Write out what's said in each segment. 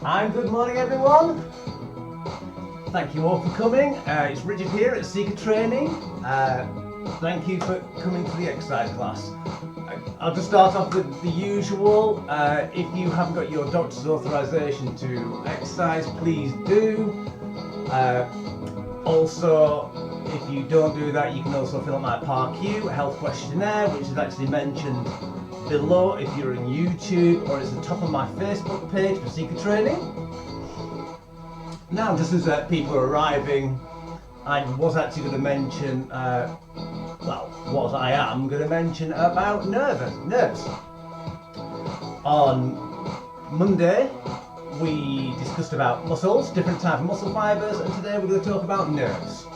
And good morning everyone. Thank you all for coming. It's Richard here at Seeker Training. Thank you for coming to the exercise class. I'll just start off with the usual. If you haven't got your doctor's authorization to exercise, please do. Also, if you don't do that, you can also fill out my PARQ health questionnaire, which is actually mentioned below if you're on YouTube, or it's the top of my Facebook page for Seeker Training. Now, just as people are arriving, I was actually going to mention, I am going to mention about nerves. On Monday, we discussed about muscles, different type of muscle fibers, and today we're going to talk about nerves.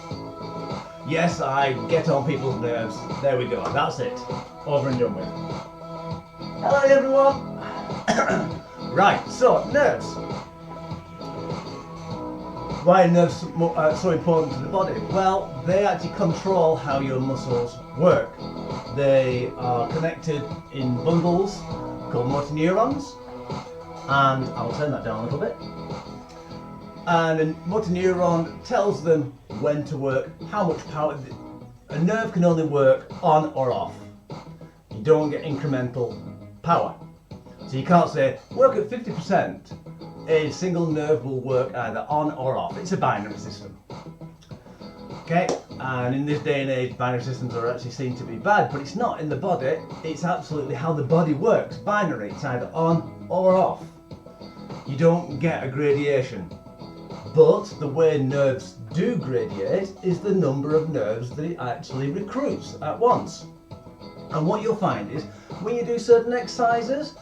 Yes, I get on people's nerves. There we go, that's it. Over and done with. Hello everyone! Right, so nerves. Why are nerves so important to the body? Well, they actually control how your muscles work. They are connected in bundles called motor neurons, and I'll turn that down a little bit. And a motor neuron tells them when to work, how much power. A nerve can only work on or off. You don't get incremental power. So you can't say, work at 50%. A single nerve will work either on or off. It's a binary system. Okay, and in this day and age, binary systems are actually seen to be bad, but it's not in the body. It's absolutely how the body works. Binary, it's either on or off. You don't get a gradation. But the way nerves do gradiate is the number of nerves that it actually recruits at once. And what you'll find is, when you do certain exercises,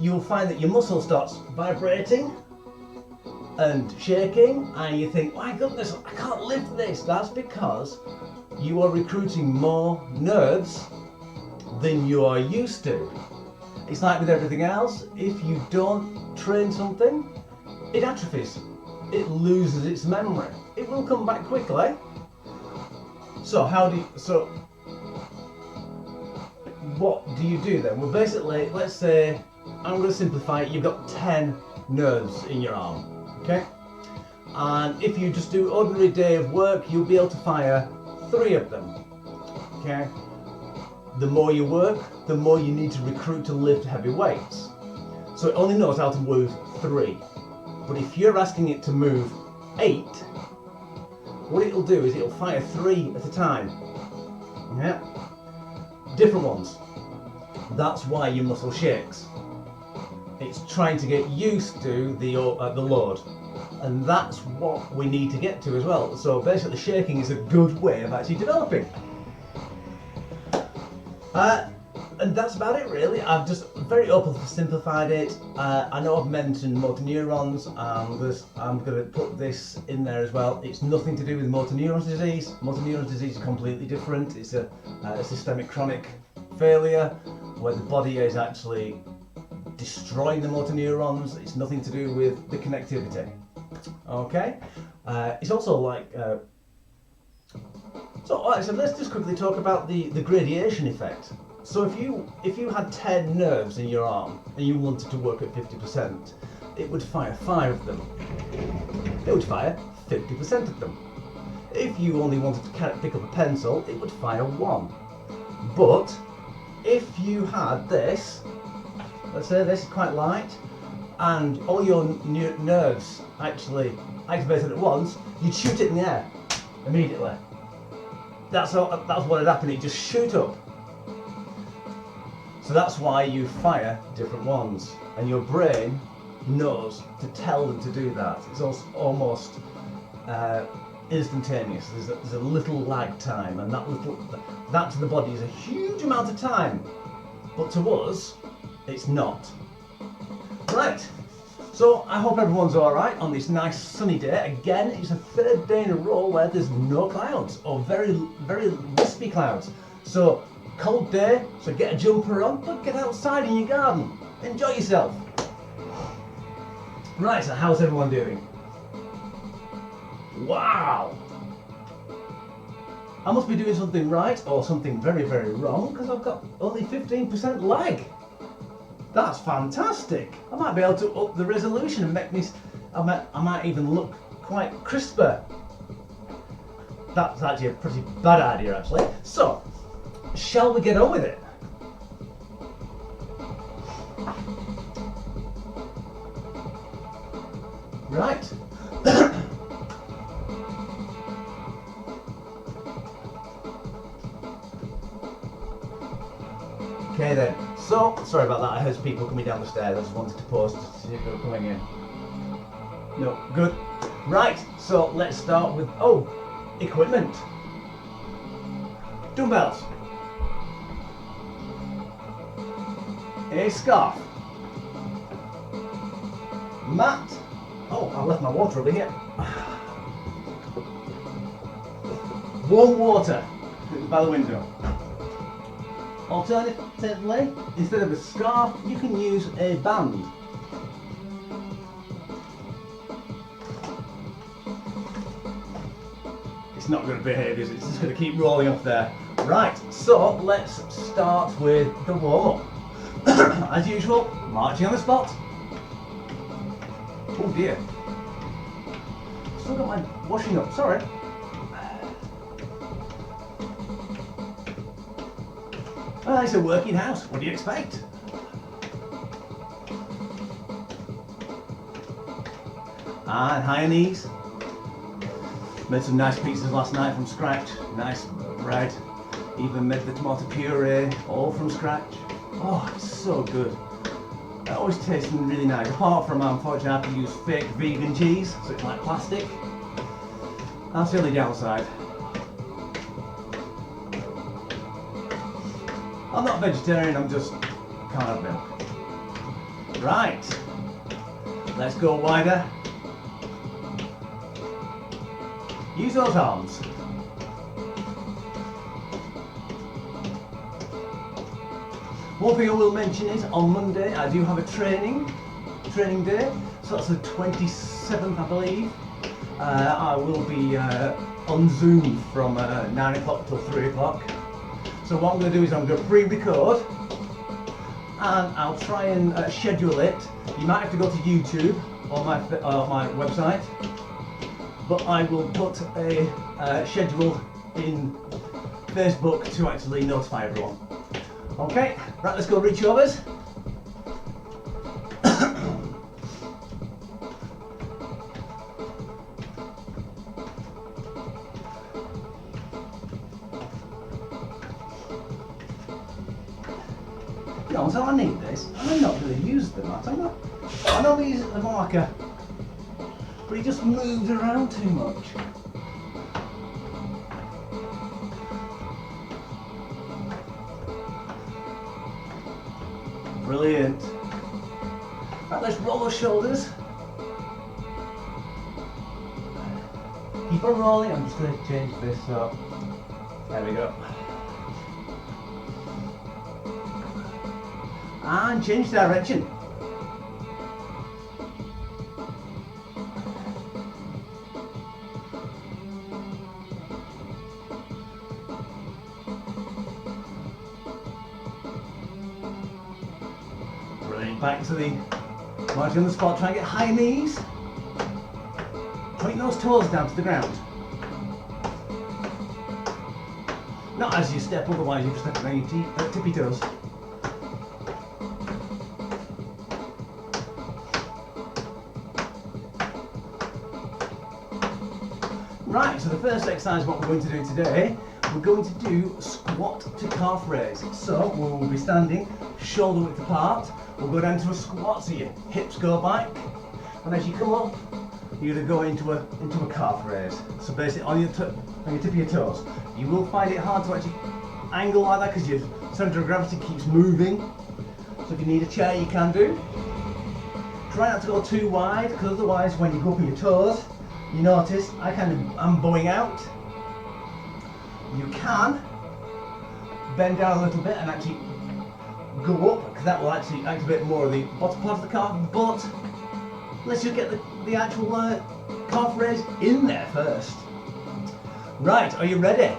you'll find that your muscle starts vibrating and shaking, and you think, my goodness, I can't lift this. That's because you are recruiting more nerves than you are used to. It's like with everything else. If you don't train something, it atrophies. It loses its memory. It will come back quickly. So what do you do then? Well, basically, let's say, I'm going to simplify it, you've got 10 nerves in your arm, okay? And if you just do ordinary day of work, you'll be able to fire 3 of them, okay? The more you work, the more you need to recruit to lift heavy weights. So it only knows how to move 3. But if you're asking it to move 8, what it'll do is it'll fire 3 at a time, yeah? Different ones. That's why your muscle shakes. It's trying to get used to the load, and that's what we need to get to as well. So basically, shaking is a good way of actually developing. And that's about it really. I've just very openly simplified it. I know I've mentioned motor neurons. I'm going to put this in there as well. It's nothing to do with motor neurons disease. Motor neurons disease is completely different. It's a systemic chronic failure where the body is actually destroying the motor neurons. It's nothing to do with the connectivity. Okay? It's also like... So let's just quickly talk about the gradation effect. So if you had 10 nerves in your arm and you wanted to work at 50%, it would fire 5 of them. It would fire 50% of them. If you only wanted to pick up a pencil, it would fire 1. But if you had this, let's say this is quite light, and all your nerves actually activated at once, you'd shoot it in the air immediately. That's what had happened. It just shoot up. So that's why you fire different ones, and your brain knows to tell them to do that. It's also almost instantaneous. There's a little lag time, and that to the body is a huge amount of time, but to us, it's not. Right. So I hope everyone's all right on this nice sunny day. Again, it's a 3rd day in a row where there's no clouds, or very, very wispy clouds. So cold day, so get a jumper on, but get outside in your garden. Enjoy yourself. Right, so how's everyone doing? Wow! I must be doing something right or something very, very wrong, because I've got only 15% lag. That's fantastic. I might be able to up the resolution and make this, I might even look quite crisper. That's actually a pretty bad idea actually. So, shall we get on with it? Right. Okay then, so, sorry about that, I heard people coming down the stairs, I just wanted to pause to see if they were coming in. No, good. Right, so let's start with, equipment. Dumbbells. A scarf. Mat. Oh, I left my water over here. Warm water. It was by the window. Alternatively, instead of a scarf, you can use a band. It's not going to behave, is it? It's just going to keep rolling off there. Right, so let's start with the warm-up. As usual, marching on the spot. Oh dear. Still got my washing up, sorry. Well, it's a working house, what do you expect? And higher knees. Made some nice pizzas last night from scratch. Nice bread. Even made the tomato puree, all from scratch. Oh, it's so good. It always tastes really nice. Apart from, unfortunately, I have to use fake vegan cheese, so it's like plastic. That's the only downside. I'm not vegetarian, I'm just can't have milk. Right. Let's go wider. Use those arms. One thing I will mention is on Monday I do have a training day, so that's the 27th I believe. I will be on Zoom from 9 o'clock till 3 o'clock. So what I'm going to do is I'm going to pre-record and I'll try and schedule it. You might have to go to YouTube or my website, but I will put a schedule in Facebook to actually notify everyone. Okay, right, let's go reach overs. No, so I need this. I'm not going to use the mat. I know we use it as a marker, but he just moves around too much. Brilliant. Right, let's roll those shoulders. Keep on rolling. I'm just going to change this up. There we go. And change direction. Brilliant. Back to the marching on the spot. Try and get high knees. Point those toes down to the ground. Not as you step, otherwise you step on your tippy toes. Right, so the first exercise what we're going to do today, we're going to do squat to calf raise. So we will be standing shoulder width apart. We'll go down to a squat, so your hips go back, and as you come up, you're going to go into a calf raise. So basically on your tip of your toes. You will find it hard to actually angle like that because your centre of gravity keeps moving. So if you need a chair, you can do. Try not to go too wide, because otherwise when you go up on your toes, you notice I'm bowing out. You can bend down a little bit and actually go up, because that will actually activate more of the bottom part of the calf, but let's just get the actual calf raise in there first. Right, are you ready?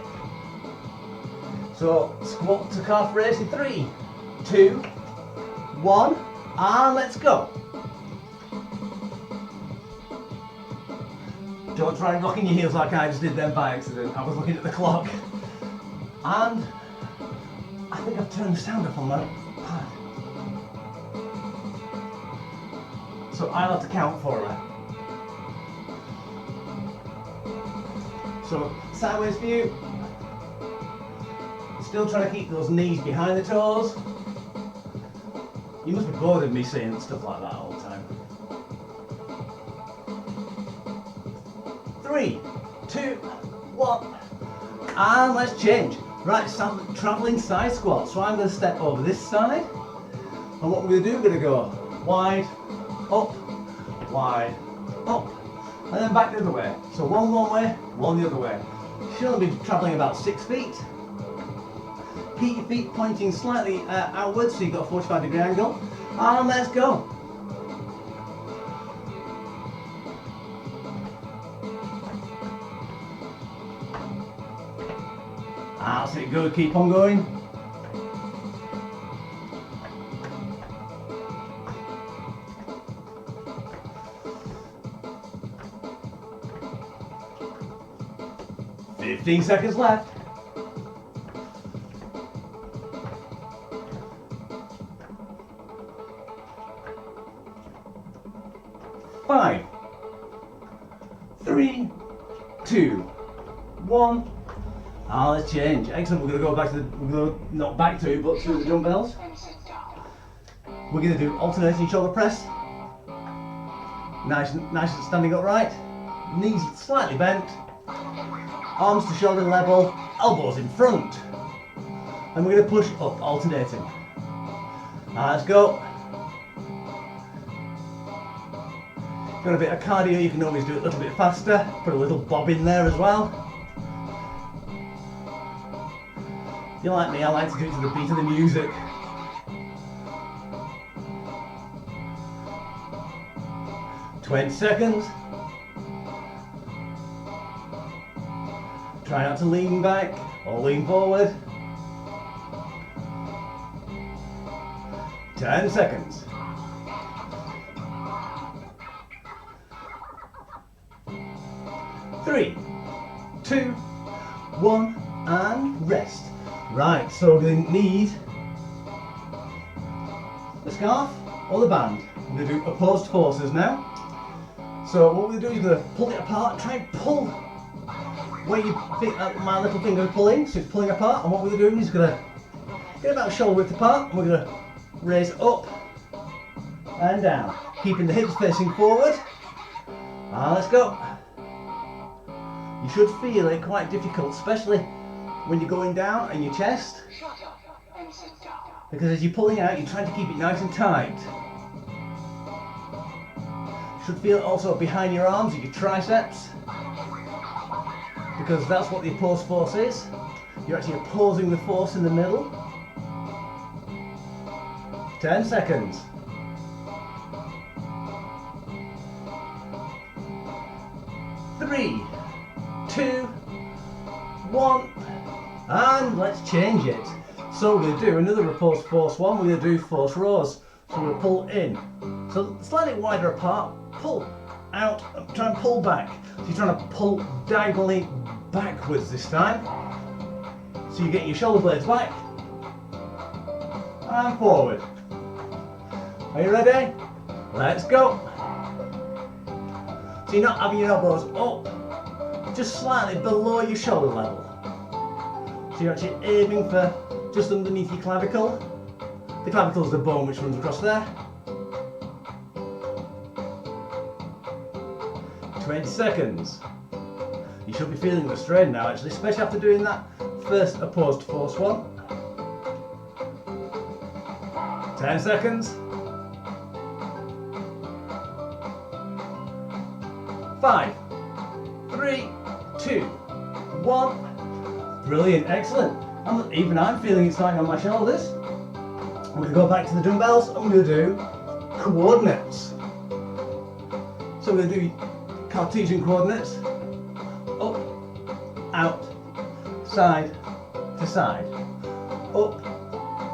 So squat to calf raise in 3, 2, 1, and let's go. Don't try rocking your heels like I just did then by accident. I was looking at the clock. And I think I've turned the sound up on my pad. So I'll have to count for her. So sideways view. Still trying to keep those knees behind the toes. You must be bored of me saying stuff like that all the time. 3, 2, 1, and let's change. Right, travelling side squat. So I'm going to step over this side, and what we're going to do, we're going to go wide, up, and then back the other way. So one way, one the other way. You should only be travelling about 6 feet. Keep your feet pointing slightly outwards, so you've got a 45-degree angle, and let's go. That's it, good, keep on going. "15 seconds left. Five, 3, 2, 1. Let's change. Excellent. We're going to go back to not back to, but to the dumbbells. We're going to do alternating shoulder press. Nice and standing upright. Knees slightly bent. Arms to shoulder level. Elbows in front. And we're going to push up, alternating. Let's go. Got a bit of cardio, you can always do it a little bit faster. Put a little bob in there as well. If you're like me, I like to do it to the beat of the music. "20 seconds. Try not to lean back or lean forward. 10 seconds. 3, 2, 1, and rest. Right, so we're going to need the scarf or the band. We're going to do opposed forces now. So what we're going to do is we're going to pull it apart, try and pull where you think my little finger is pulling, so it's pulling apart, and what we're going to do is going to get about shoulder width apart, and we're going to raise up and down, keeping the hips facing forward. And let's go. You should feel it quite difficult, especially when you're going down in your chest, because as you're pulling out, you're trying to keep it nice and tight. You should feel it also behind your arms, your triceps, because that's what the opposed force is. You're actually opposing the force in the middle. 10 seconds. 3, 2, 1, and let's change it. So we're going to do another opposed force one. We're going to do force rows. So we're going to pull in, so slightly wider apart, pull out, try and pull back. So you're trying to pull diagonally backwards this time. So you get your shoulder blades back and forward. Are you ready? Let's go. So you're not having your elbows up, just slightly below your shoulder level. So you're actually aiming for just underneath your clavicle. The clavicle is the bone which runs across there. 20 seconds. You should be feeling the strain now actually, especially after doing that first opposed force one. 10 seconds. 5, 3, 2, 1. Brilliant, excellent. Even I'm feeling it starting on my shoulders. I'm going to go back to the dumbbells and we're going to do coordinates. So we're going to do Cartesian coordinates. Up, out, side to side. Up,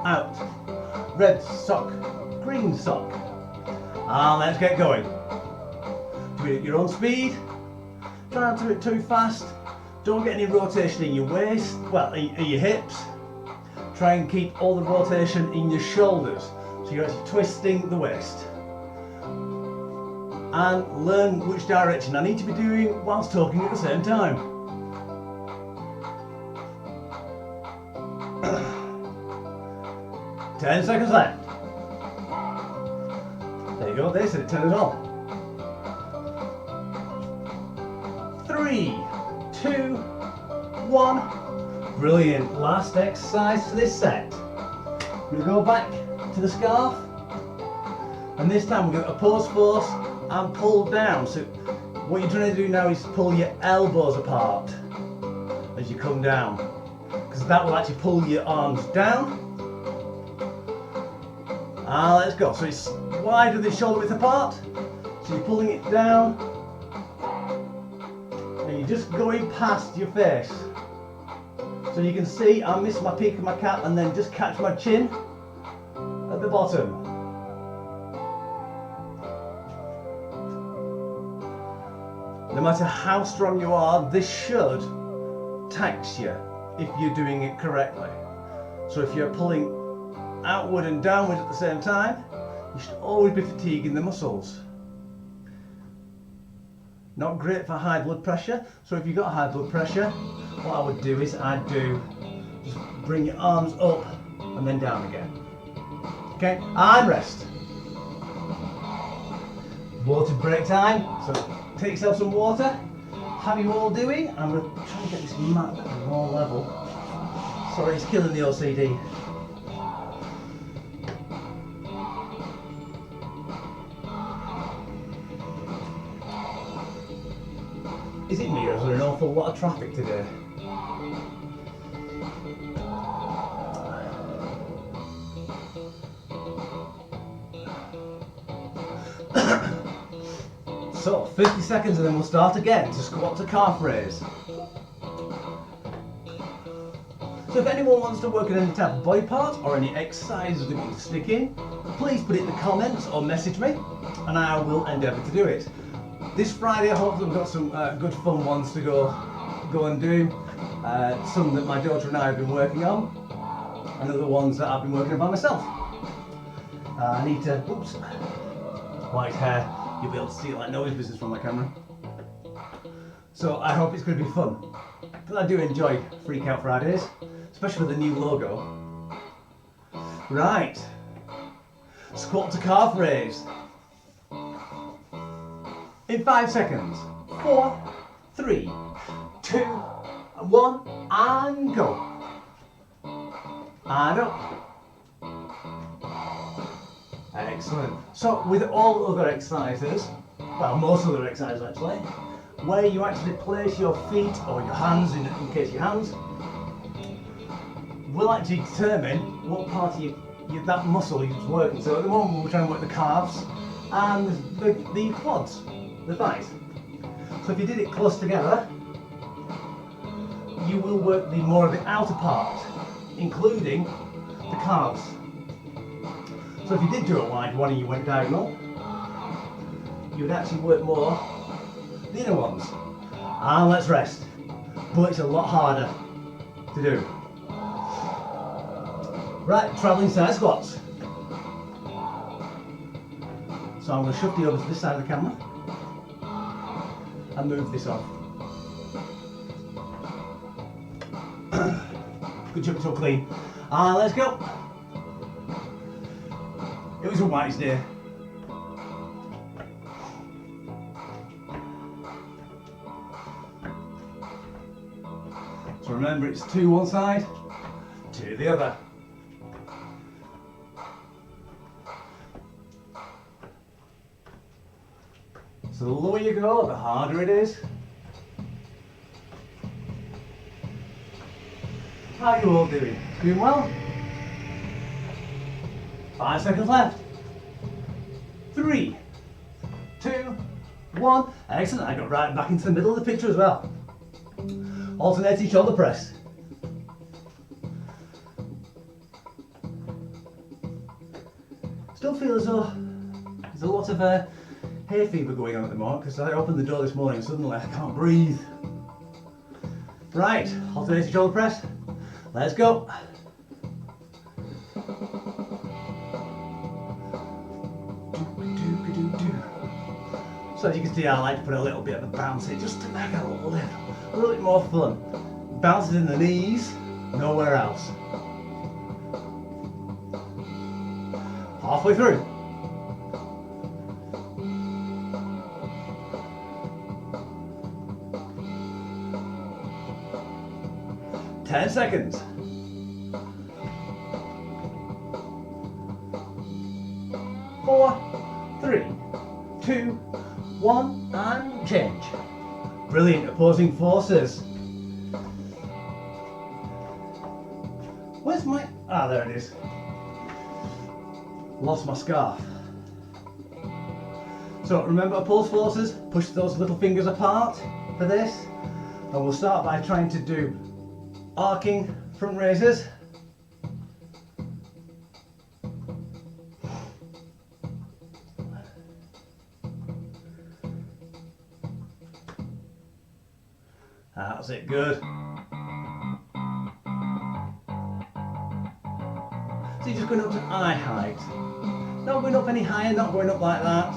out. Red sock, spring sock. And let's get going. Do it at your own speed. Try not to do it too fast. Don't get any rotation in your waist, well, in your hips. Try and keep all the rotation in your shoulders, so you're actually twisting the waist. And learn which direction I need to be doing whilst talking at the same time. Ten seconds left. There you go, they said it turned it on. 3, 2, 1. Brilliant. Last exercise for this set. We're going to go back to the scarf. And this time we're going to oppose force and pull down. So what you're trying to do now is pull your elbows apart as you come down. Because that will actually pull your arms down. And let's go. So it's wide with the shoulder width apart. So you're pulling it down. And you're just going past your face. So you can see I miss my peak of my cap and then just catch my chin at the bottom. No matter how strong you are, this should tax you if you're doing it correctly. So if you're pulling outward and downward at the same time, you should always be fatiguing the muscles. Not great for high blood pressure, so if you've got high blood pressure, what I would do is just bring your arms up and then down again. Okay, and rest. Water break time, so take yourself some water. How are you all doing? I'm going to try and get this mat at a more level. Sorry, it's killing the OCD. Is it me or is there an awful lot of traffic today? So 50 seconds and then we'll start again to squat to calf raise. So if anyone wants to work on any type of body part or any exercises they want to stick in, please put it in the comments or message me and I will endeavour to do it. This Friday, hopefully we've got some good fun ones to go and do. Some that my daughter and I have been working on, and other ones that I've been working on by myself. I need to, oops, white hair. You'll be able to see it like nobody's business from my camera. So I hope it's going to be fun. Because I do enjoy Freak Out Fridays, especially with the new logo. Right, squat to calf raise. In 5 seconds. 4, 3, 2, 1, and go. And up. Excellent. So with all other exercises, well most other exercises actually, where you actually place your feet or your hands, in case your hands, will actually determine what part of that muscle is working. So at the moment we're trying to work the calves and the quads. The thighs. So if you did it close together, you will work more of the outer part, including the calves. So if you did do a wide one and you went diagonal, you would actually work more the inner ones. And let's rest. But it's a lot harder to do. Right, travelling side squats. So I'm going to shift you over to this side of the camera. And move this off. Good job, it's all clean. Let's go. It was a wise day. So remember, it's 2 one side, 2 the other. So the lower you go, the harder it is. How are you all doing? Doing well? 5 seconds left. 3, 2, 1. Excellent. I got right back into the middle of the picture as well. Alternating shoulder press. Still feel as though of hay fever going on at the moment because I opened the door this morning and suddenly I can't breathe. Right, alternating shoulder press. Let's go. So as you can see, I like to put a little bit of a bounce in just to make it a little bit more fun. Bounces in the knees, nowhere else. Halfway through. Ten seconds. 4, 3, 2, 1, and change. Brilliant, opposing forces. Where's my... Ah, there it is. Lost my scarf. So remember opposed forces, push those little fingers apart for this. And we'll start by trying to do arcing front raises. That's it, good. So you're just going up to eye height. Not going up any higher, not going up like that.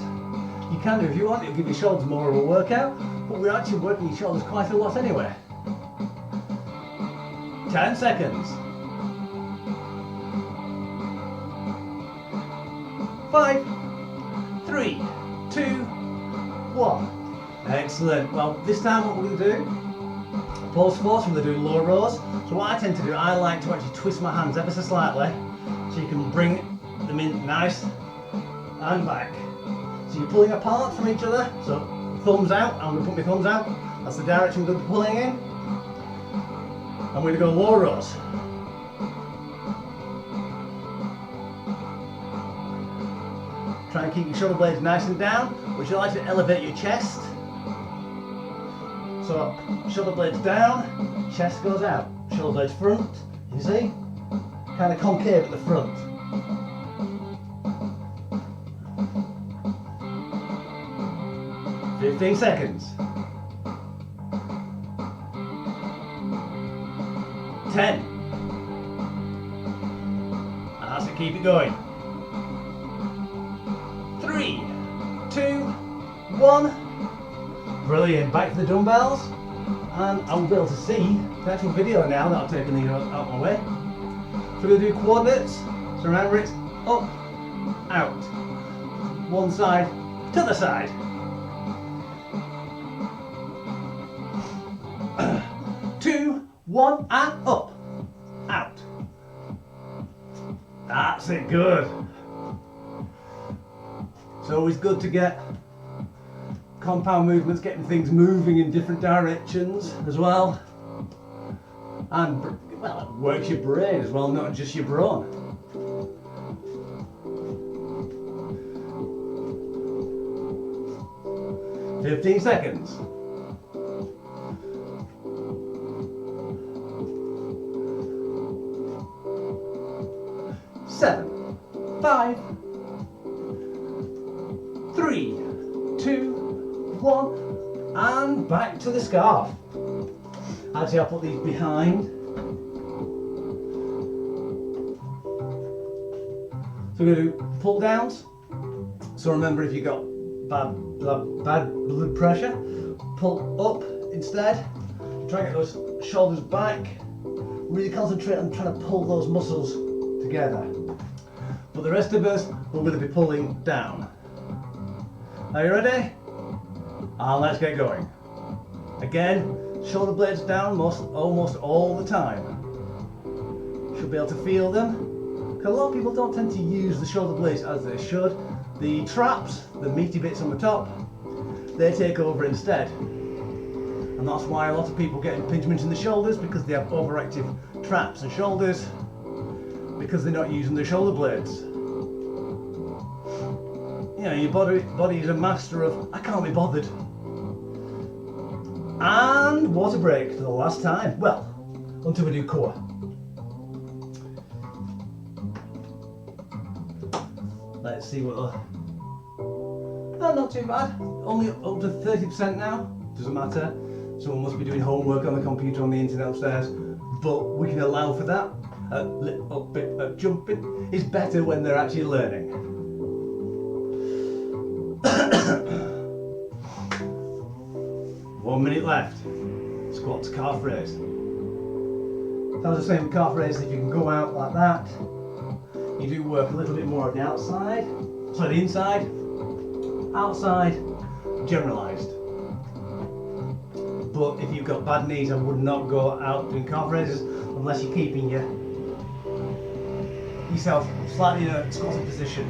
You can do if you want, it'll give your shoulders more of a workout, but we're actually working your shoulders quite a lot anyway. 10 seconds. 5, 3, 2, 1. Excellent. Well, this time what we're going to do, opposed force, we're going to do low rows. So what I tend to do, I like to actually twist my hands ever so slightly, so you can bring them in nice and back. So you're pulling apart from each other, so thumbs out, I'm going to put my thumbs out, that's the direction we're going to be pulling in. I'm going to go low rows. Try and keep your shoulder blades nice and down, which you like to elevate your chest. So shoulder blades down, chest goes out, shoulder blades front, you see? Kind of concave at the front. "15 seconds. 10. And that's it, keep it going. 3, 2, 1. Brilliant, back to the dumbbells. And I'll be able to see the actual video now that I've taken these out of my way. So we're going to do coordinates. So remember, it's up, out. One side to the side. 2, 1, and up, out. That's it, good. It's always good to get compound movements, getting things moving in different directions as well. And, well, it works your brain as well, not just your brawn. "15 seconds. 7, 5, 3, 2, 1, and back to the scarf. Actually, I'll put these behind. So we're going to do pull downs. So remember, if you've got bad blood pressure, pull up instead. Try and get those shoulders back. Really concentrate on trying to pull those muscles together. But the rest of us, we're going to be pulling down. Are you ready? And let's get going. Again, shoulder blades down almost all the time. Should be able to feel them. Because a lot of people don't tend to use the shoulder blades as they should. The traps, the meaty bits on the top, they take over instead. And that's why a lot of people get impingements in the shoulders, because they have overactive traps and shoulders, because they're not using their shoulder blades. You know, your body is a master of, I can't be bothered. And water break for the last time. Well, until we do core. Let's see what No, not too bad. Only up to 30% now. Doesn't matter. Someone must be doing homework on the computer on the internet upstairs. But we can allow for that. A little bit of jumping is better when they're actually learning. 1 minute left. Squat to calf raise. That was the same with calf raise. If you can go out like that, you do work a little bit more on the outside. Sorry, the inside, outside, generalised. But if you've got bad knees, I would not go out doing calf raises unless you're keeping yourself slightly in a squatted position.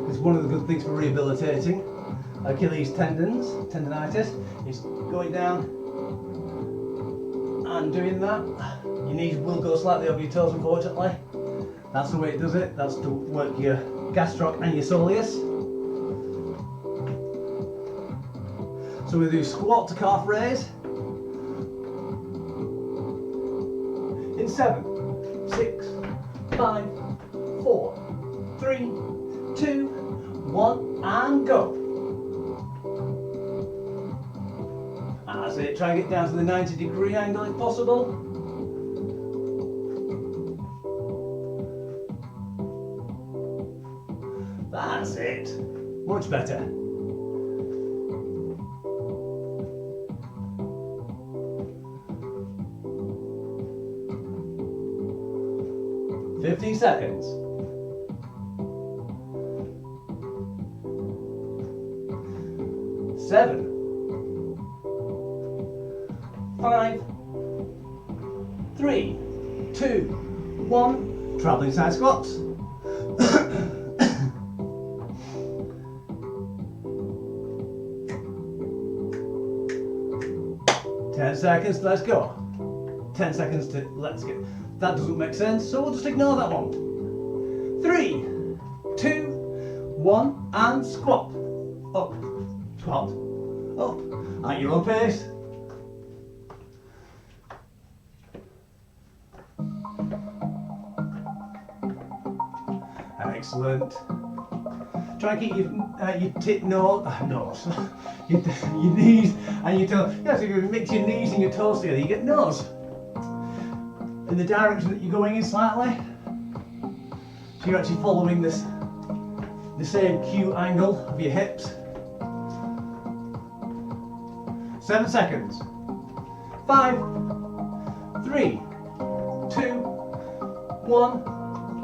It's one of the good things for rehabilitating Achilles tendonitis, is going down and doing that. Your knees will go slightly over your toes, unfortunately. That's the way it does it. That's to work your gastroc and your soleus. So we do squat to calf raise in 7, 6, 5, 4, 3, 2, 1, and go. That's it. Try and get down to the 90-degree angle if possible. That's it. Much better. $15 seconds. 7, 5, 3, 2, 1. Traveling side squats. 10 seconds, let's go. 10 seconds to let's get. That doesn't make sense, so we'll just ignore that one. 3, 2, 1, and squat. Up, squat, up, at your own pace. Excellent. Try and keep your knees and your toes. Yeah, so if you mix your knees and your toes together, you get nose in the direction that you're going in slightly. So you're actually following the same Q angle of your hips. 7 seconds. 5, 3, 2, 1,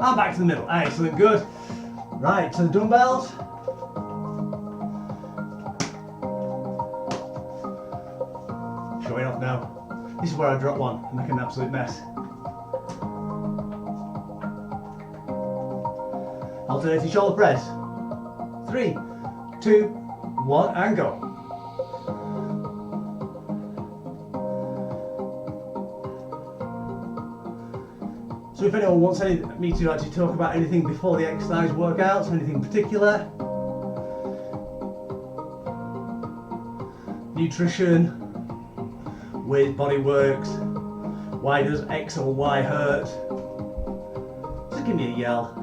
and back to the middle. Excellent, good. Right, to the dumbbells. Showing off now. This is where I drop one and make an absolute mess. Alternating shoulder press. 3, 2, 1, and go. So if anyone wants me to actually talk about anything before the exercise workouts, anything particular, nutrition, way body works, why does X or Y hurt, just give me a yell.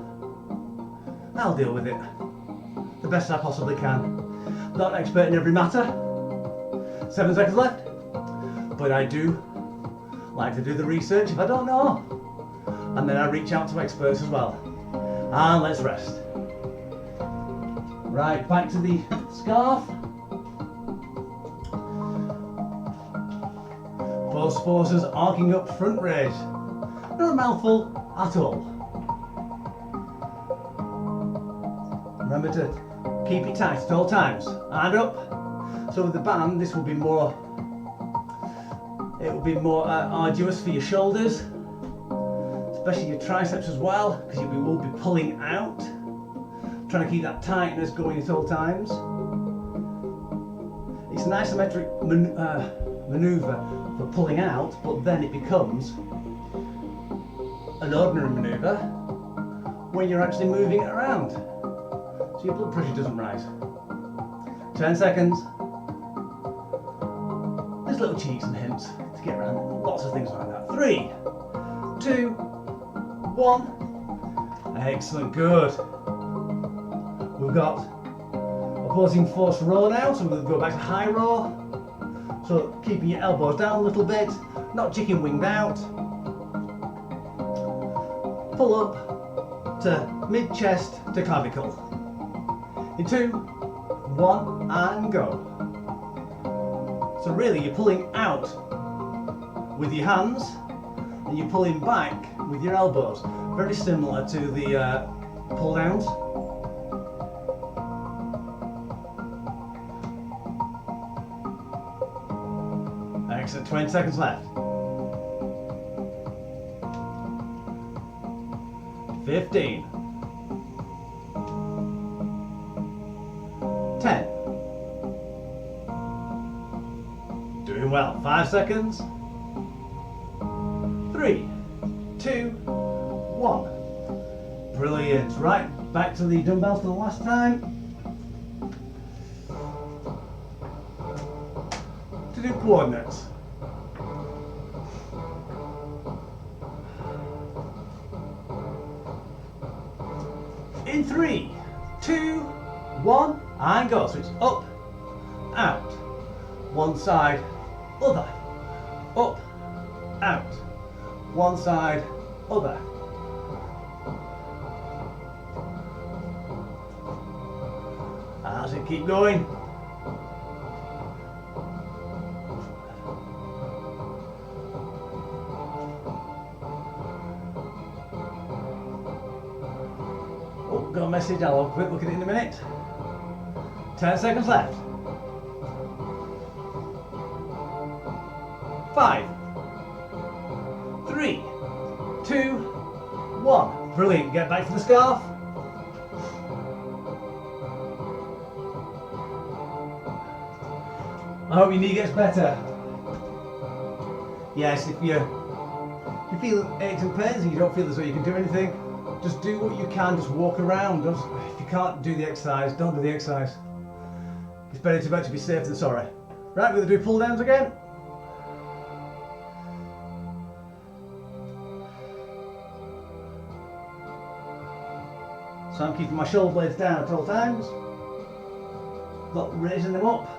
I'll deal with it the best I possibly can. Not an expert in every matter. 7 seconds left, but I do like to do the research if I don't know. And then I reach out to experts as well. And let's rest. Right, back to the scarf. Both forces arcing up front raise. Not a mouthful at all. Remember to keep it tight at all times. And up. So with the band, this will be more. It will be more arduous for your shoulders. Especially your triceps as well, because you will be pulling out, trying to keep that tightness going at all times. It's an isometric maneuver for pulling out, but then it becomes an ordinary maneuver when you're actually moving it around, so your blood pressure doesn't rise. 10 seconds. There's little cheats and hints to get around lots of things like that. 3, 2, 1. Excellent, good. We've got opposing force row now, so we'll go back to high row. So keeping your elbows down a little bit, not chicken winged out. Pull up to mid-chest to clavicle. In 2, 1, and go. So really you're pulling out with your hands and you're pulling back with your elbows. Very similar to the pull downs. Excellent, 20 seconds left. 15. 10. Doing well. 5 seconds. 3, 2, 1. Brilliant. Right, back to the dumbbells for the last time. To do coordinates. In 3, 2, 1, and go. So it's up, out, one side, other, up, out, one side, other. As it keep going. Got a message, I'll have a quick look at it in a minute. 10 seconds left. 5, 3, 2, 1. Brilliant, get back to the scarf. I hope your knee gets better. Yes, if you feel aches and pains and you don't feel as though you can do anything, just do what you can, just walk around. If you can't do the exercise, don't do the exercise. It's better to be safe than sorry. Right, we're going to do pull downs again. So I'm keeping my shoulder blades down at all times, not raising them up.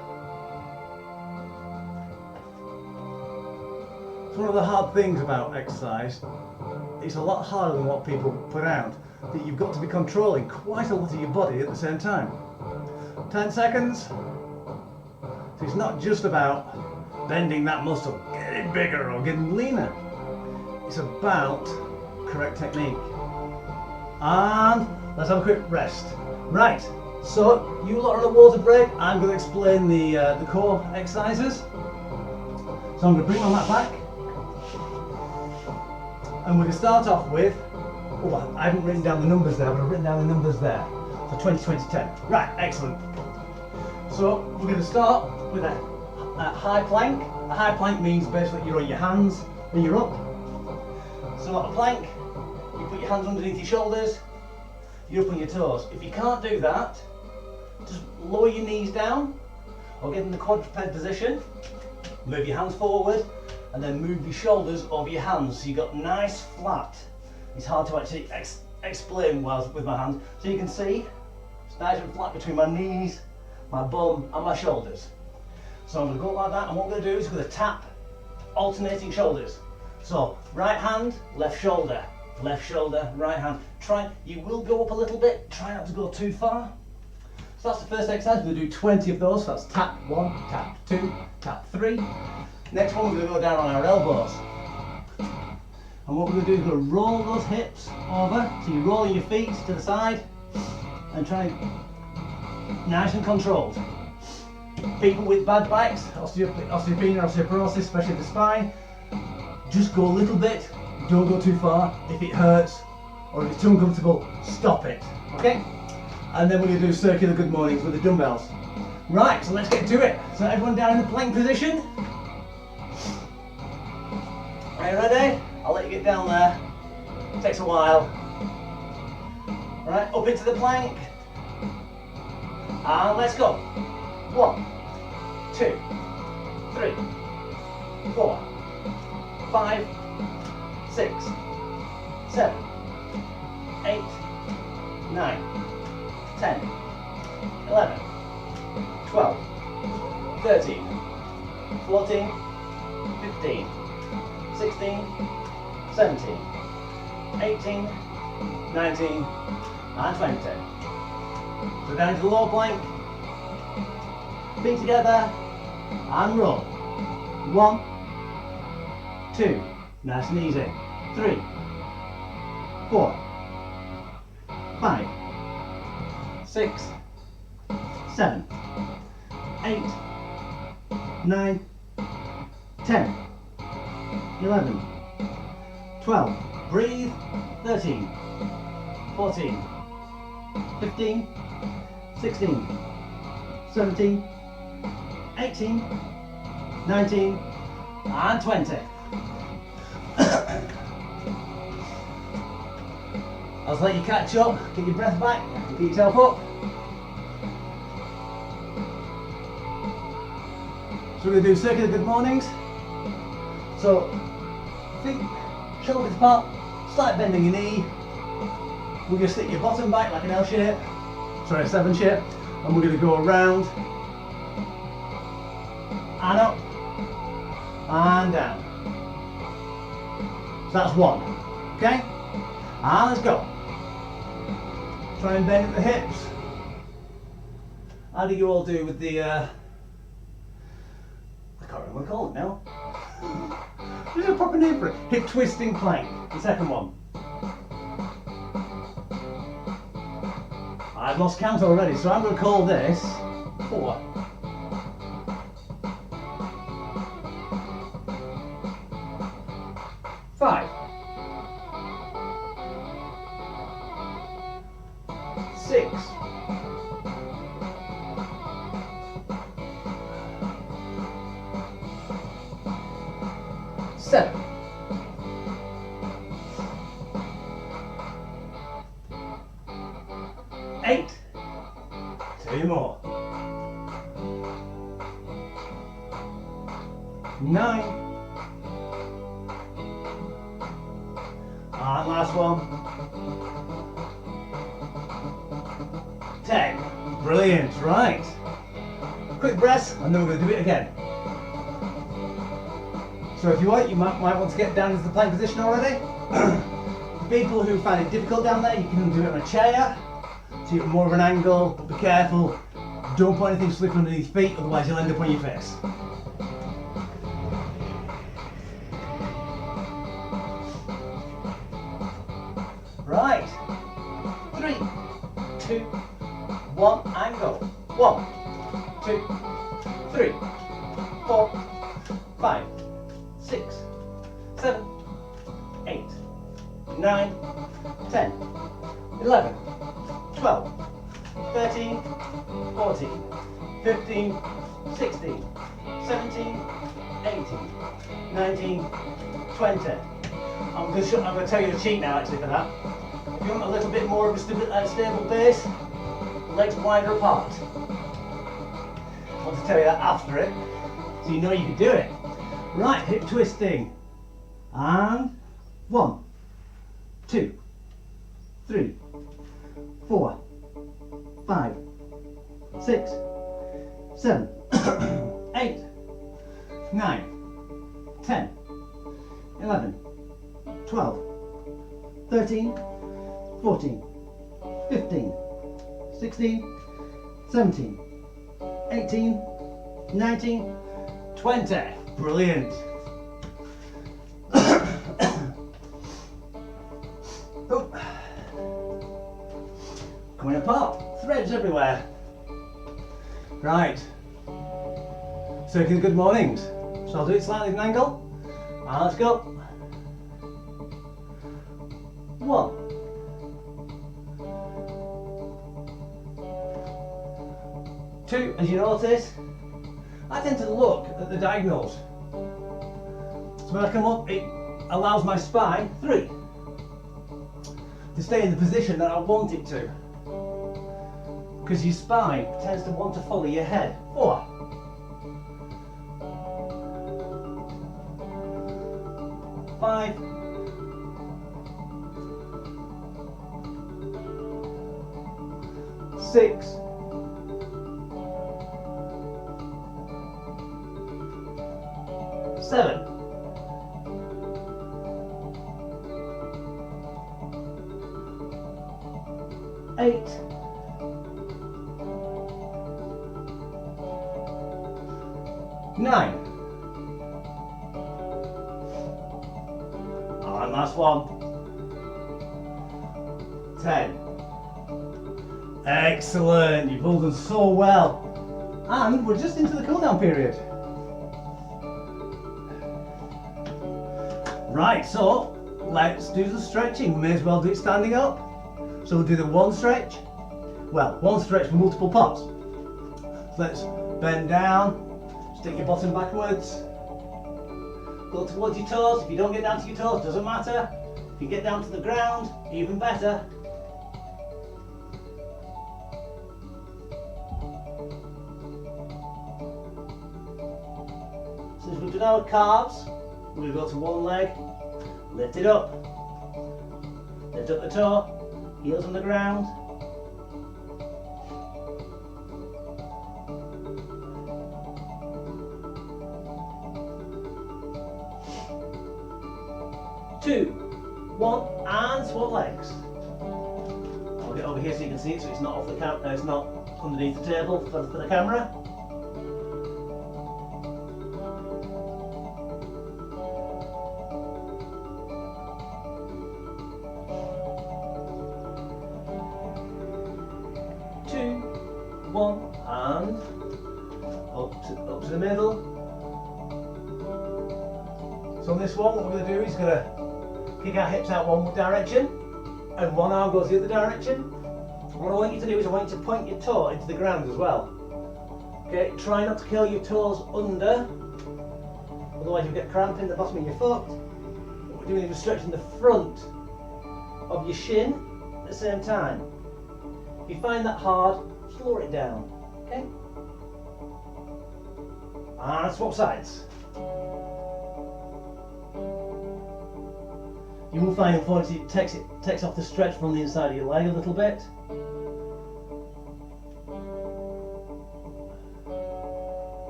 It's one of the hard things about exercise. It's a lot harder than what people put out, that you've got to be controlling quite a lot of your body at the same time. 10 seconds. So it's not just about bending that muscle, getting bigger or getting leaner. It's about correct technique. And let's have a quick rest. Right, so you lot are on a water break. I'm going to explain the core exercises. So I'm going to bring my mat back. And we're going to start off with, oh, I haven't written down the numbers there, but I've written down the numbers there. So 20, 20, 10. Right, excellent. So we're going to start with a high plank. A high plank means basically you're on your hands and you're up. So a plank, you put your hands underneath your shoulders, you're up on your toes. If you can't do that, just lower your knees down or get in the quadruped position, move your hands forward, and then move your shoulders over your hands so you've got nice flat. It's hard to actually explain with my hands. So you can see it's nice and flat between my knees, my bum and my shoulders. So I'm going to go like that, and what I'm going to do is I'm going to tap alternating shoulders. So right hand, left shoulder, right hand. You will go up a little bit, try not to go too far. So that's the first exercise. We're going to do 20 of those. So that's tap 1, tap 2, tap 3. Next one, we're going to go down on our elbows. And what we're going to do is we're going to roll those hips over. So you're rolling your feet to the side and try nice and controlled. People with bad backs, osteopenia, osteoporosis, especially the spine, just go a little bit, don't go too far. If it hurts or if it's too uncomfortable, stop it. Okay? And then we're going to do circular good mornings with the dumbbells. Right, so let's get to it. So everyone down in the plank position. Are you ready? I'll let you get down there. It takes a while. Right, up into the plank. And let's go. 1, 2, 3, 4, 5, 6, 7, 8, 9, 10, 11, 12, 13, 14, 15, 16, 17, 18, 19, and 20. So down to the low plank, feet together, and roll. 1, 2, nice and easy. 3, 4, 5, 6, 7, 8, 9, 10, 11, 12, breathe, 13, 14, 15, 16, 17, 18, 19, and 20. I'll just let you catch up, get your breath back, get yourself up. So we're going to do circular good mornings. So feet, shoulders apart, slight bending your knee. We're going to stick your bottom back like an L shape, sorry, a 7 shape, and we're going to go around and up and down. So that's 1, okay? And let's go. Try and bend at the hips. How do you all do with the, I can't remember what I call it now. There's a proper name for it. Hip twisting plank, the second one. I've lost count already, so I'm going to call this 4. 5. 6. 7. 8. 2 more. 9. And last one. 10. Brilliant, right. Quick breaths, and then we're going to do it again. So if you want, you might want to get down into the plank position already. For people who find it difficult down there, you can do it on a chair. So you're more of an angle, but be careful. Don't put anything slip underneath feet, otherwise you'll end up on your face. Right. 3, 2, 1, and go. 1, 2, 3, 4, 5, 6, 7, 8, 9, 10, 11, 12, 13, 14, 15, 16, 17, 18, 19, 20. I'm going to tell you a cheat now actually for that. If you want a little bit more of a stable base, legs wider apart. I want to tell you that after it, so you know you can do it. Right, hip twisting. And 1, 2, 3, 4, 5, 6, 7, 8, 9, 10, 11, 12, 13, 14, 15, 16, 17, 18, 19, 20. Brilliant. Oh. Coming apart. Threads everywhere. Right. Circular good mornings. So I'll do it slightly at an angle. And let's go. 1. 2, as you notice, I tend to look at the diagonals. So when I come up, it allows my spine, 3, to stay in the position that I want it to. Because your spine tends to want to follow your head. 4. 5. 6. 7. 8. 9. And last one. 10. Excellent, you've all done so well. And we're just into the cool down period. Right, so let's do the stretching. We may as well do it standing up. So we'll do the one stretch. Well, one stretch for multiple parts. So let's bend down, stick your bottom backwards, go towards your toes. If you don't get down to your toes, doesn't matter. If you get down to the ground, even better. Since we've done our calves, we're going to go to one leg, lift it up, lift up the toe, heels on the ground. Two, one, and swap legs. I'll get over here so you can see it, so it's not off the camera. It's not underneath the table for the camera. Two, one, and up to the middle. So on this one, what we're going to do is going to kick our hips out one direction, and one arm goes the other direction. What I want you to do is I want you to point your toe into the ground as well. Okay, try not to curl your toes under, otherwise you'll get cramp in the bottom of your foot. What we're doing is we're stretching the front of your shin at the same time. If you find that hard, slow it down. Okay? And swap sides. You will find, unfortunately, it takes off the stretch from the inside of your leg a little bit.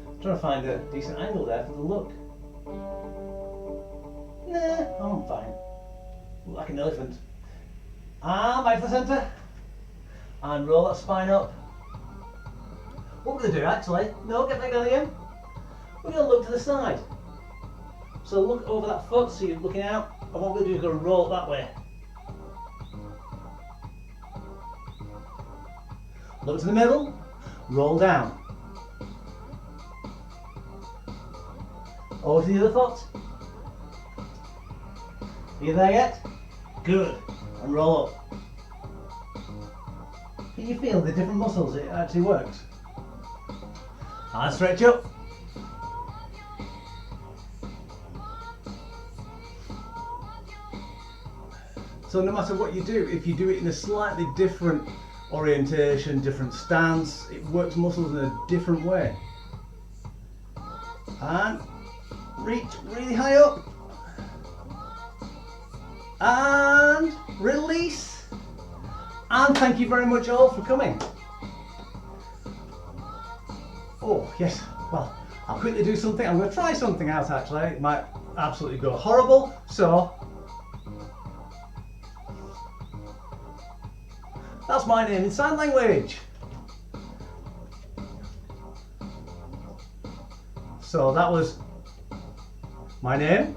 I'm trying to find a decent angle there for the look. Nah, I'm fine. Look like an elephant. And back to the centre. And roll that spine up. What we're going to do actually, no, get back down again. We're going to look to the side. So look over that foot, so you're looking out, and what we're going to do is going to roll it that way. Look to the middle, roll down. Over to the other foot. Are you there yet? Good. And roll up. Can you feel the different muscles it actually works? And stretch up. So no matter what you do, if you do it in a slightly different orientation, different stance, it works muscles in a different way. And reach really high up. And release. And thank you very much all for coming. Oh yes, well, I'll quickly do something. I'm going to try something out actually. It might absolutely go horrible, so that's my name in sign language. So that was my name.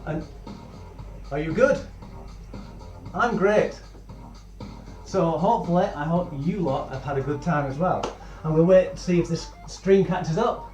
And are you good? I'm great. So hopefully, I hope you lot have had a good time as well. I'm going to wait to see if this stream catches up.